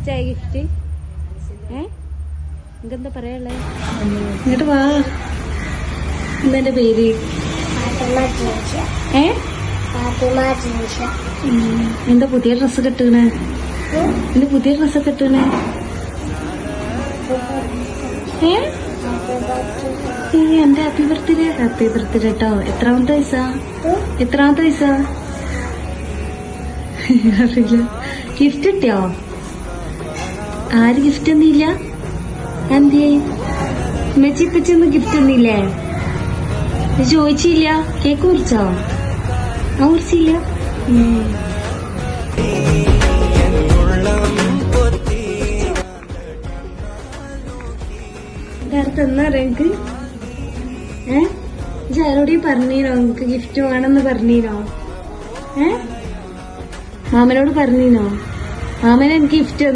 ഇഷ്ടായ gift? നിനക്കെന്താ പറയാനുള്ളേ? ഇങ്ങോട്ട് വാ. എന്താ പേര്? എന്താ പുതിയ ഡ്രസ്സൊക്കെ ഇട്ടണേ? എന്താ പുതിയ ഡ്രസ്സൊക്കെ ഇട്ടണേ? എന്റെ ഹാപ്പി ബർത്ത്ഡേ. ഹാപ്പി ബർത്ത്ഡേ കേട്ടോ. എത്രാമത്തെ വയസ്സാ? എത്രാമത്തെ വയസ്സാ? അറിയില്ല. ഗിഫ്റ്റ് കിട്ടിയോ? ആര് ഗിഫ്റ്റ് ഒന്നുമില്ല? എന്തിയേ മെച്ചിപ്പച്ചൊന്നും ഗിഫ്റ്റ് ഒന്നുമില്ലേ? ചോദിച്ചില്ല? കേക്ക് കുറിച്ചോ? ആ കുറിച്ചില്ല. നേരത്തെ എന്നാറിയ എനിക്ക് ആരോടെയും പറഞ്ഞീനോ എനിക്ക് ഗിഫ്റ്റ് വേണമെന്ന് പറഞ്ഞീനോ? മാമനോട് പറഞ്ഞീനോ? മാമനെ എനിക്ക് ഗിഫ്റ്റ്